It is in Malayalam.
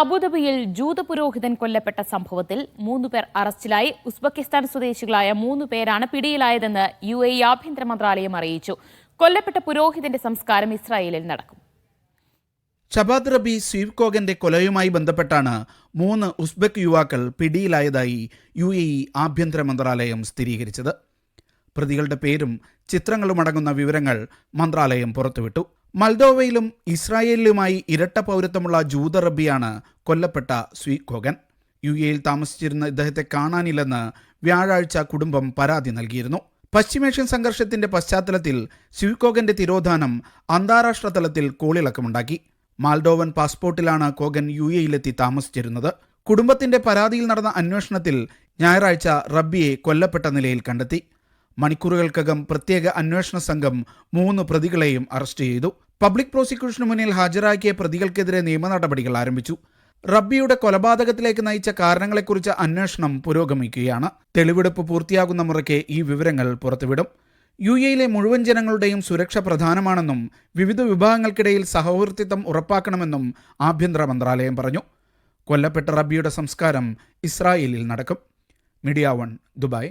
അബുദാബിയിൽ ജൂത പുരോഹിതൻ കൊല്ലപ്പെട്ട സംഭവത്തിൽ 3 പേർ അറസ്റ്റിലായി. ഉസ്ബെക്കിസ്ഥാൻ സ്വദേശികളായ 3 പേരാണ് പിടിയിലായതെന്ന് UAE ആഭ്യന്തര മന്ത്രാലയം അറിയിച്ചു. കൊല്ലപ്പെട്ട പുരോഹിതന്റെ സംസ്കാരം ഇസ്രായേലിൽ നടക്കും. ഷബാദ് റബി സ്വീവ് കോഗന്റെ കൊലയുമായി ബന്ധപ്പെട്ടാണ് 3 ഉസ്ബെക്ക് യുവാക്കൾ പിടിയിലായതായി UAE ആഭ്യന്തര മന്ത്രാലയം സ്ഥിരീകരിച്ചത്. പ്രതികളുടെ പേരും ചിത്രങ്ങളും അടങ്ങുന്ന വിവരങ്ങൾ മന്ത്രാലയം പുറത്തുവിട്ടു. മൾഡോവയിലും ഇസ്രായേലിലുമായി ഇരട്ട പൗരത്വമുള്ള ജൂത റബ്ബിയാണ് കൊല്ലപ്പെട്ട സ്വീവ് കോഗൻ. UAEയിൽ താമസിച്ചിരുന്ന ഇദ്ദേഹത്തെ കാണാനില്ലെന്ന് വ്യാഴാഴ്ച കുടുംബം പരാതി നൽകിയിരുന്നു. പശ്ചിമേഷ്യൻ സംഘർഷത്തിന്റെ പശ്ചാത്തലത്തിൽ സ്വീവ് കോഗന്റെ തിരോധാനം അന്താരാഷ്ട്ര തലത്തിൽ കോളിളക്കമുണ്ടാക്കി. മാൽഡോവൻ പാസ്പോർട്ടിലാണ് കോഗൻ UAEയിലെത്തി താമസിച്ചിരുന്നത്. കുടുംബത്തിന്റെ പരാതിയിൽ നടന്ന അന്വേഷണത്തിൽ ഞായറാഴ്ച റബ്ബിയെ കൊല്ലപ്പെട്ട നിലയിൽ കണ്ടെത്തി. മണിക്കൂറുകൾക്കകം പ്രത്യേക അന്വേഷണ സംഘം 3 പ്രതികളെയും അറസ്റ്റ് ചെയ്തു. പബ്ലിക് പ്രോസിക്യൂഷന് മുന്നിൽ ഹാജരാക്കിയ പ്രതികൾക്കെതിരെ നിയമ നടപടികൾ ആരംഭിച്ചു. റബ്ബിയുടെ കൊലപാതകത്തിലേക്ക് നയിച്ച കാരണങ്ങളെക്കുറിച്ച് അന്വേഷണം പുരോഗമിക്കുകയാണ്. തെളിവെടുപ്പ് പൂർത്തിയാകുന്ന മുറയ്ക്ക് ഈ വിവരങ്ങൾ പുറത്തുവിടും. UAEയിലെ മുഴുവൻ ജനങ്ങളുടെയും സുരക്ഷ പ്രധാനമാണെന്നും വിവിധ വിഭാഗങ്ങൾക്കിടയിൽ സഹവർത്തിത്വം ഉറപ്പാക്കണമെന്നും ആഭ്യന്തര മന്ത്രാലയം പറഞ്ഞു. കൊല്ലപ്പെട്ട റബ്ബിയുടെ സംസ്കാരം ഇസ്രായേലിൽ നടക്കും. Media 1 Dubai.